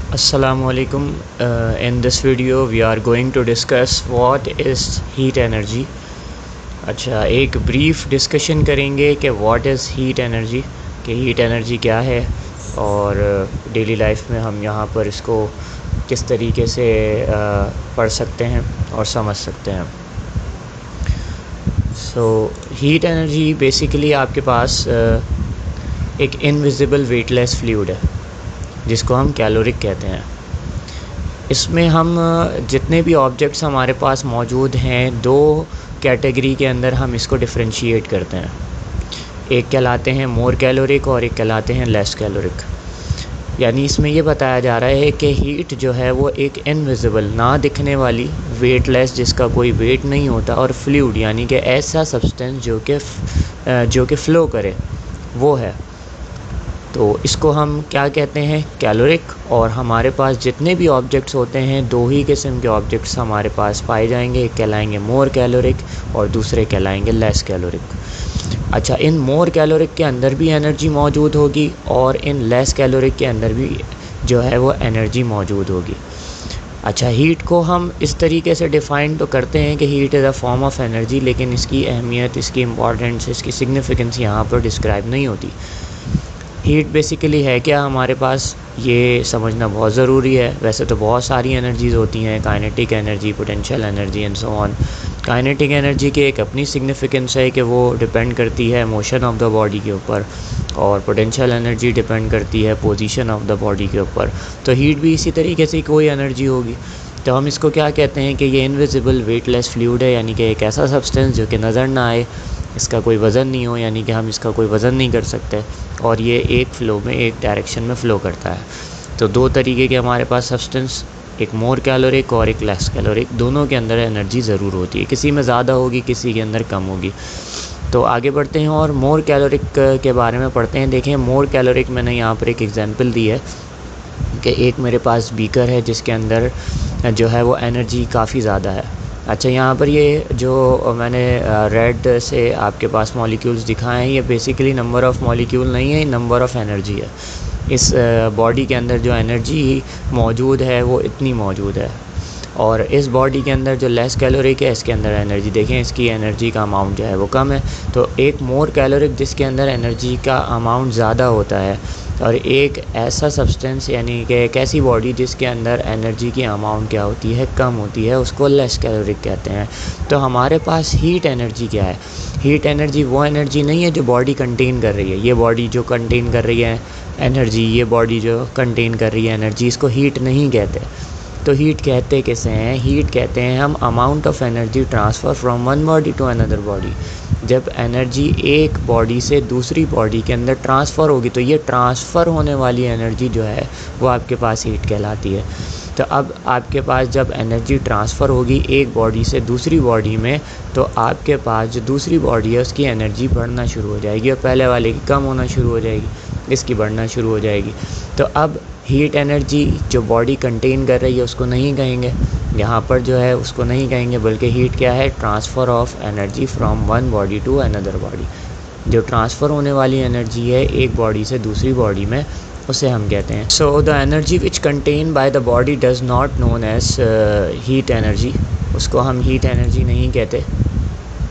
Assalamualaikum. In this video we are going to discuss what is heat energy. अच्छा, एक brief discussion करेंगे कि what is heat energy, कि heat energy क्या है और डेली लाइफ में हम यहाँ पर इसको किस तरीके से पढ़ सकते हैं और समझ सकते हैं। हीट एनर्जी बेसिकली आपके पास एक इनविजिबल वेटलेस फ्लूइड है जिसको हम कैलोरिक कहते हैं। इसमें हम जितने भी ऑब्जेक्ट्स हमारे पास मौजूद हैं, दो कैटेगरी के अंदर हम इसको डिफरेंशिएट करते हैं। एक कहलाते हैं मोर कैलोरिक और एक कहलाते हैं लेस कैलोरिक। यानी इसमें ये बताया जा रहा है कि हीट जो है वो एक इनविजिबल, ना दिखने वाली, वेटलेस, जिसका कोई वेट नहीं होता, और फ्लूइड यानी कि ऐसा सब्सटेंस जो कि फ़्लो करे, वो है। तो इसको हम क्या कहते हैं? कैलोरिक। और हमारे पास जितने भी ऑब्जेक्ट्स होते हैं, दो ही किस्म के ऑब्जेक्ट्स हमारे पास पाए जाएंगे। एक कहलाएंगे मोर कैलोरिक और दूसरे कहलाएंगे लेस कैलोरिक। अच्छा, इन मोर कैलोरिक के अंदर भी एनर्जी मौजूद होगी और इन लेस कैलोरिक के अंदर भी जो है वो एनर्जी मौजूद होगी। अच्छा, हीट को हम इस तरीके से डिफ़ाइन तो करते हैं कि heat is a form of energy, लेकिन इसकी अहमियत, इसकी इम्पॉर्टेंस, इसकी सिग्निफिकेंस यहाँ पर डिस्क्राइब नहीं होती। हीट बेसिकली है क्या हमारे पास, ये समझना बहुत ज़रूरी है। वैसे तो बहुत सारी एनर्जीज़ होती हैं, kinetic energy, potential energy and so on. Kinetic energy की एक अपनी सिग्निफिकेंस है कि वो डिपेंड करती है मोशन ऑफ द बॉडी के ऊपर, और पोटेंशियल एनर्जी डिपेंड करती है पोजीशन ऑफ द बॉडी के ऊपर। तो हीट भी इसी तरीके से कोई एनर्जी होगी। तो हम इसको क्या कहते हैं कि ये इनविजिबल वेटलेस फ्लूइड है, यानी कि एक ऐसा सब्सटेंस जो कि नज़र ना आए, इसका कोई वज़न नहीं हो, यानी कि हम इसका कोई वज़न नहीं कर सकते, और ये एक फ़्लो में, एक डायरेक्शन में फ़्लो करता है। तो दो तरीके के हमारे पास सब्सटेंस, एक मोर कैलोरिक और एक लेस कैलोरिक, दोनों के अंदर एनर्जी ज़रूर होती है। किसी में ज़्यादा होगी, किसी के अंदर कम होगी। तो आगे बढ़ते हैं और मोर कैलोरिक के बारे में पढ़ते हैं। देखें, मोर कैलोरिक मैंने यहाँ पर एक एग्जांपल दी है कि एक मेरे पास बीकर है जिसके अंदर जो है वो एनर्जी काफ़ी ज़्यादा है। अच्छा, यहाँ पर ये जो मैंने रेड से आपके पास मॉलिक्यूल्स दिखाए हैं, ये बेसिकली नंबर ऑफ़ मॉलिक्यूल नहीं है, नंबर ऑफ़ एनर्जी है। इस बॉडी के अंदर जो एनर्जी मौजूद है वो इतनी मौजूद है। और इस बॉडी के अंदर जो लेस कैलोरिक है, इसके अंदर एनर्जी देखें, इसकी एनर्जी का अमाउंट जो है वो कम है। तो एक मोर कैलोरिक जिसके अंदर एनर्जी का अमाउंट ज़्यादा होता है, और एक ऐसा सब्सटेंस यानी कि एक ऐसी बॉडी जिसके अंदर एनर्जी की अमाउंट क्या होती है, कम होती है, उसको लेस कैलोरिक कहते हैं। तो हमारे पास हीट एनर्जी क्या है? हीट एनर्जी वो एनर्जी नहीं है जो बॉडी कंटेन कर रही है। ये बॉडी जो कंटेन कर रही है एनर्जी, ये बॉडी जो कंटेन कर रही है एनर्जी, इसको हीट नहीं कहते। तो हीट कहते किसे हैं? हीट कहते हैं हम amount of energy transfer from one body to another body. जब एनर्जी एक बॉडी से दूसरी बॉडी के अंदर ट्रांसफ़र होगी, तो ये ट्रांसफ़र होने वाली एनर्जी जो है वो आपके पास हीट कहलाती है। तो अब आपके पास जब एनर्जी ट्रांसफ़र होगी एक बॉडी से दूसरी बॉडी में, तो आपके पास जो दूसरी बॉडी है उसकी एनर्जी बढ़ना शुरू हो जाएगी, और पहले वाले की कम होना शुरू हो जाएगी, इसकी बढ़ना शुरू हो जाएगी। तो अब हीट एनर्जी जो बॉडी कंटेन कर रही है उसको नहीं कहेंगे, यहाँ पर जो है उसको नहीं कहेंगे, बल्कि हीट क्या है? Transfer of energy from one body to another body. जो ट्रांसफ़र होने वाली एनर्जी है एक बॉडी से दूसरी बॉडी में, उसे हम कहते हैं। So the energy which contain by the body does not known as heat energy, उसको हम हीट एनर्जी नहीं कहते।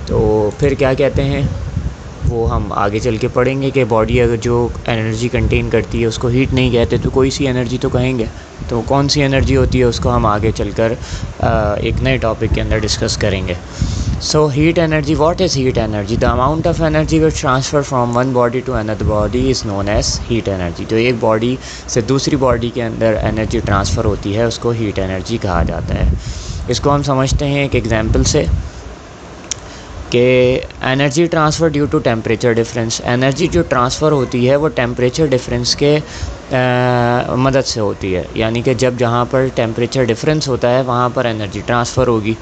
तो फिर क्या कहते हैं वो हम आगे चल के पढ़ेंगे कि बॉडी अगर जो एनर्जी कंटेन करती है उसको हीट नहीं कहते, तो कोई सी एनर्जी तो कहेंगे। तो कौन सी एनर्जी होती है उसको हम आगे चलकर एक नए टॉपिक के अंदर डिस्कस करेंगे। So heat energy, what is heat energy? The amount of energy which transfer from one body to another body is known as heat energy. जो एक बॉडी से दूसरी बॉडी के अंदर एनर्जी ट्रांसफ़र होती है उसको हीट एनर्जी कहा जाता है। इसको हम समझते हैं एक एग्जाम्पल से कि energy transfer due to temperature difference. Energy जो ट्रांसफ़र होती है वो टेम्परेचर डिफरेंस के मदद से होती है, यानी कि जब जहाँ पर टेम्परेचर डिफरेंस होता है वहाँ पर एनर्जी ट्रांसफ़र होगी।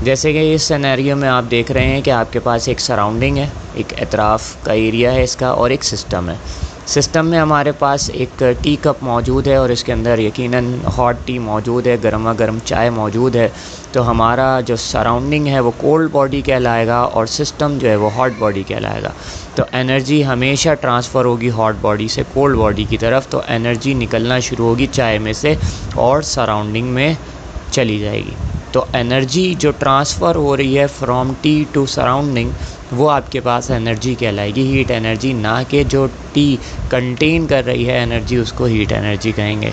जैसे कि इस सिनेरियो में आप देख रहे हैं कि आपके पास एक सराउंडिंग है, एक एतराफ़ का एरिया है इसका, और एक सिस्टम है। सिस्टम में हमारे पास एक टी कप मौजूद है और इसके अंदर यकीनन हॉट टी मौजूद है, गर्मा गर्म चाय मौजूद है। तो हमारा जो सराउंडिंग है वो कोल्ड बॉडी कहलाएगा और सिस्टम जो है वो हॉट बॉडी कहलाएगा। तो एनर्जी हमेशा ट्रांसफ़र होगी हॉट बॉडी से कोल्ड बॉडी की तरफ। तो एनर्जी निकलना शुरू होगी चाय में से और सराउंडिंग में चली जाएगी। तो एनर्जी जो ट्रांसफ़र हो रही है फ्रॉम टी टू सराउंडिंग, वो आपके पास एनर्जी कहलाएगी, हीट एनर्जी, ना कि जो टी कंटेन कर रही है एनर्जी उसको हीट एनर्जी कहेंगे।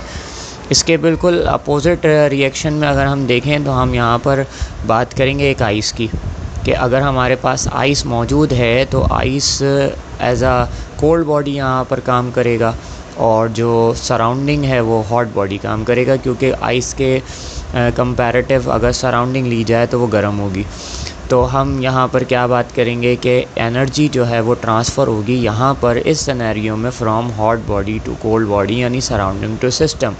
इसके बिल्कुल अपोजिट रिएक्शन में अगर हम देखें तो हम यहाँ पर बात करेंगे एक आइस की, कि अगर हमारे पास आइस मौजूद है तो आइस एज आ कोल्ड बॉडी यहाँ पर काम करेगा और जो सराउंडिंग है वो हॉट बॉडी काम करेगा, क्योंकि आइस के कंपैरेटिव अगर सराउंडिंग ली जाए तो वो गर्म होगी। तो हम यहाँ पर क्या बात करेंगे कि एनर्जी जो है वो ट्रांसफ़र होगी यहाँ पर इस सिनेरियो में from hot body to cold body, यानी सराउंडिंग टू सिस्टम।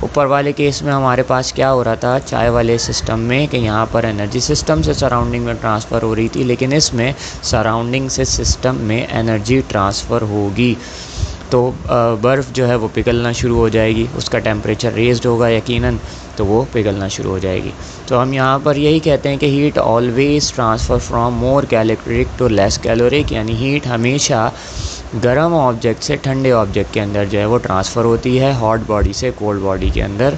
ऊपर वाले केस में हमारे पास क्या हो रहा था चाय वाले सिस्टम में, कि यहाँ पर एनर्जी सिस्टम से सराउंडिंग में ट्रांसफ़र हो रही थी, लेकिन इसमें सराउंडिंग से सिस्टम में एनर्जी ट्रांसफ़र होगी। तो बर्फ़ जो है वो पिघलना शुरू हो जाएगी, उसका टेम्परेचर रेज़्ड होगा यकीनन, तो वो पिघलना शुरू हो जाएगी। तो हम यहाँ पर यही कहते हैं कि heat always transfer from more caloric to less caloric, यानी हीट हमेशा गर्म ऑब्जेक्ट से ठंडे ऑब्जेक्ट के अंदर जो है वो ट्रांसफ़र होती है, हॉट बॉडी से कोल्ड बॉडी के अंदर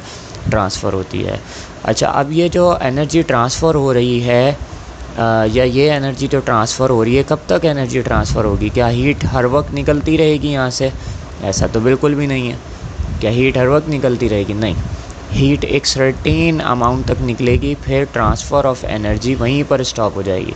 ट्रांसफ़र होती है। अच्छा, अब ये जो एनर्जी ट्रांसफ़र हो रही है या ये एनर्जी जो ट्रांसफ़र हो रही है, कब तक एनर्जी ट्रांसफ़र होगी? क्या हीट हर वक्त निकलती रहेगी यहाँ से? ऐसा तो बिल्कुल भी नहीं है। क्या हीट हर वक्त निकलती रहेगी? नहीं, हीट एक सर्टेन अमाउंट तक निकलेगी, फिर ट्रांसफ़र ऑफ एनर्जी वहीं पर स्टॉप हो जाएगी।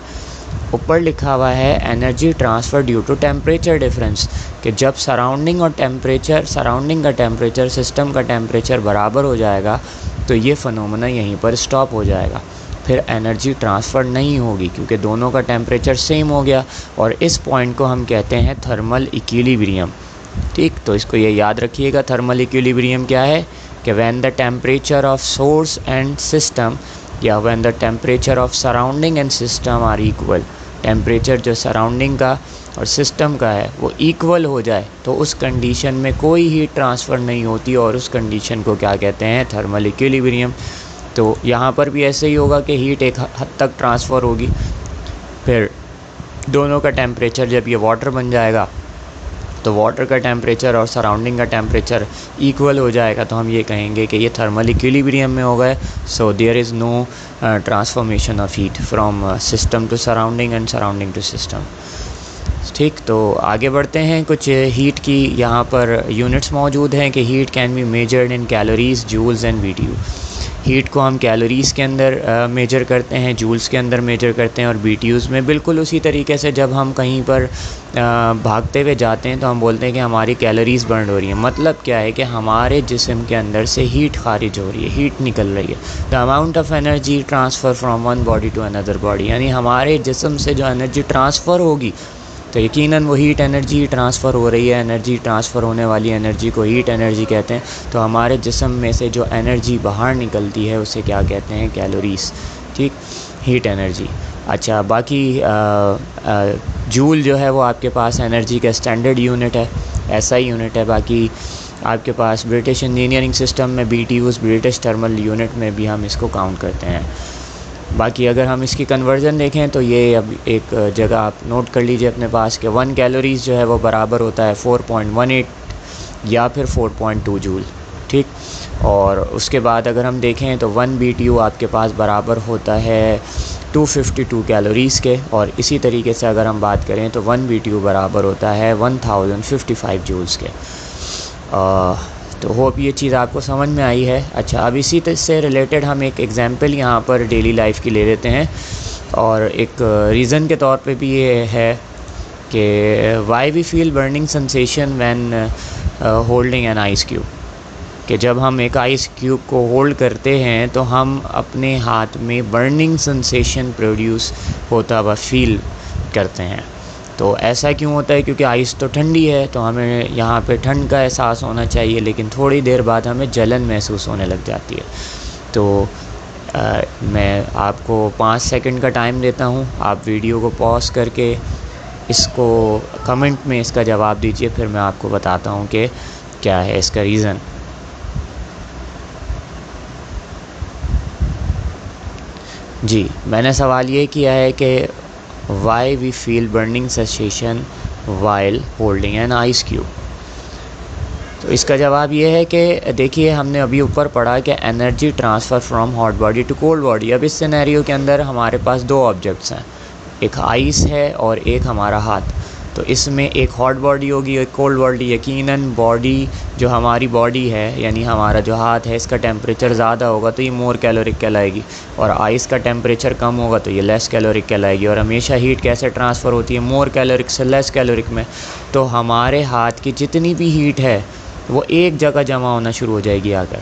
ऊपर लिखा हुआ है energy transfer due to temperature difference, कि जब सराउंडिंग और टेम्परेचर, सराउंडिंग का टेम्परेचर, सिस्टम का टेम्परेचर बराबर हो जाएगा तो ये फ़नोमेना यहीं पर स्टॉप हो जाएगा, फिर एनर्जी ट्रांसफ़र नहीं होगी क्योंकि दोनों का टेम्परेचर सेम हो गया। और इस पॉइंट को हम कहते हैं थर्मल इक्विलिब्रियम। ठीक, तो इसको ये याद रखिएगा, थर्मल इक्विलिब्रियम क्या है कि when the temperature of source and system या when the temperature of surrounding and system are equal, temperature जो सराउंडिंग का और सिस्टम का है वो इक्वल हो जाए तो उस कंडीशन में कोई हीट ट्रांसफ़र नहीं होती और उस कंडीशन को क्या कहते हैं? Thermal equilibrium. तो यहाँ पर भी ऐसे ही होगा कि हीट एक हद तक ट्रांसफ़र होगी, फिर दोनों का टेम्परेचर जब ये वाटर बन जाएगा तो वाटर का टेम्परेचर और सराउंडिंग का टेम्परेचर इक्वल हो जाएगा, तो हम ये कहेंगे कि ये थर्मल इक्विलिब्रियम में होगा। So there is no transformation of heat from system to surrounding and surrounding to system. ठीक, तो आगे बढ़ते हैं। कुछ हीट की यहाँ पर यूनिट्स मौजूद हैं कि heat can be measured in calories, joules and BTU। Heat को हम कैलोरीज़ के अंदर मेजर करते हैं, जूल्स के अंदर मेजर करते हैं और BTUs में। बिल्कुल उसी तरीके से जब हम कहीं पर भागते हुए जाते हैं तो हम बोलते हैं कि हमारी कैलोरीज़ बर्न हो रही हैं। मतलब क्या है कि हमारे जिस्म के अंदर से हीट खारिज हो रही है, हीट निकल रही है। The amount of energy transfer from one body to another body, यानी हमारे जिस्म से जो एनर्जी ट्रांसफ़र होगी तो यकीनन वो हीट एनर्जी ट्रांसफ़र हो रही है। एनर्जी ट्रांसफ़र होने वाली एनर्जी को हीट एनर्जी कहते हैं। तो हमारे जिस्म में से जो एनर्जी बाहर निकलती है उसे क्या कहते हैं? कैलोरीज़। ठीक, हीट एनर्जी। अच्छा, बाकी जूल जो है वो आपके पास एनर्जी का स्टैंडर्ड यूनिट है, ऐसा यूनिट है। बाकी आपके पास ब्रिटिश इंजीनियरिंग सिस्टम में BTUs, ब्रिटिश थर्मल यूनिट में भी हम इसको काउंट करते हैं। बाकी अगर हम इसकी कन्वर्जन देखें तो ये अब एक जगह आप नोट कर लीजिए अपने पास कि 1 कैलोरीज़ जो है वो बराबर होता है 4.18 या फिर 4.2 जूल। ठीक, और उसके बाद अगर हम देखें तो 1 BTU आपके पास बराबर होता है 252 कैलोरीज़ के। और इसी तरीके से अगर हम बात करें तो 1 BTU बराबर होता है 1055 जूल्स के। तो होप ये चीज़ आपको समझ में आई है। अच्छा, अब इसी से रिलेटेड हम एक एग्ज़ाम्पल यहाँ पर डेली लाइफ की ले लेते हैं और एक रीज़न के तौर पे भी ये है कि why we feel burning sensation when holding an ice cube, कि जब हम एक आइस क्यूब को होल्ड करते हैं तो हम अपने हाथ में बर्निंग सेंसेशन प्रोड्यूस होता हुआ फील करते हैं। तो ऐसा क्यों होता है? क्योंकि आइस तो ठंडी है तो हमें यहाँ पे ठंड का एहसास होना चाहिए, लेकिन थोड़ी देर बाद हमें जलन महसूस होने लग जाती है। तो मैं आपको 5 सेकंड का टाइम देता हूँ, आप वीडियो को पॉज करके इसको कमेंट में इसका जवाब दीजिए, फिर मैं आपको बताता हूँ कि क्या है इसका रीज़न। जी, मैंने सवाल ये किया है कि why we feel burning sensation while holding an ice cube. तो इसका जवाब ये है कि देखिए, हमने अभी ऊपर पढ़ा कि energy transfer from hot body to cold body. अब इस सिनेरियो के अंदर हमारे पास दो ऑब्जेक्ट्स हैं, एक आइस है और एक हमारा हाथ। तो इसमें एक हॉट बॉडी होगी, एक कोल्ड बॉडी। यकीनन बॉडी जो हमारी बॉडी है, यानी हमारा जो हाथ है, इसका टेम्परेचर ज़्यादा होगा तो ये मोर कैलोरिक कहलाएगी, और आइस का टेम्परेचर कम होगा तो ये लेस कैलोरिक कहलाएगी। और हमेशा हीट कैसे ट्रांसफ़र होती है, मोर कैलोरिक से लेस कैलोरिक में। तो हमारे हाथ की जितनी भी हीट है वो एक जगह जमा होना शुरू हो जाएगी आकर,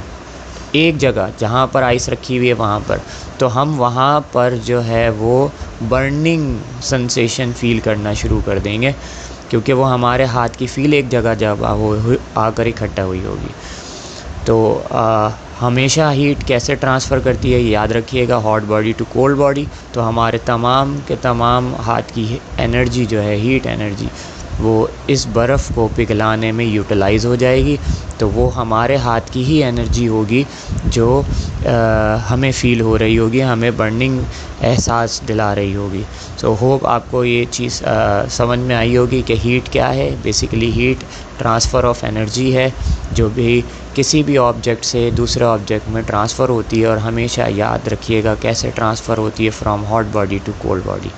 एक जगह जहाँ पर आइस रखी हुई है वहाँ पर। तो हम वहाँ पर जो है वो बर्निंग सेंसेशन फ़ील करना शुरू कर देंगे, क्योंकि वो हमारे हाथ की फ़ील एक जगह जमा हो आकर इकट्ठा हुई होगी। तो हमेशा हीट कैसे ट्रांसफ़र करती है याद रखिएगा, hot body to cold body. तो हमारे तमाम के तमाम हाथ की एनर्जी जो है, हीट एनर्जी, वो इस बर्फ़ को पिघलाने में यूटिलाइज़ हो जाएगी। तो वो हमारे हाथ की ही एनर्जी होगी जो हमें फ़ील हो रही होगी, हमें बर्निंग एहसास दिला रही होगी। सो होप आपको ये चीज़ समझ में आई होगी कि हीट क्या है। Basically heat transfer of energy है जो भी किसी भी ऑब्जेक्ट से दूसरे ऑब्जेक्ट में ट्रांसफ़र होती है, और हमेशा याद रखिएगा कैसे ट्रांसफ़र होती है, from hot body to cold body.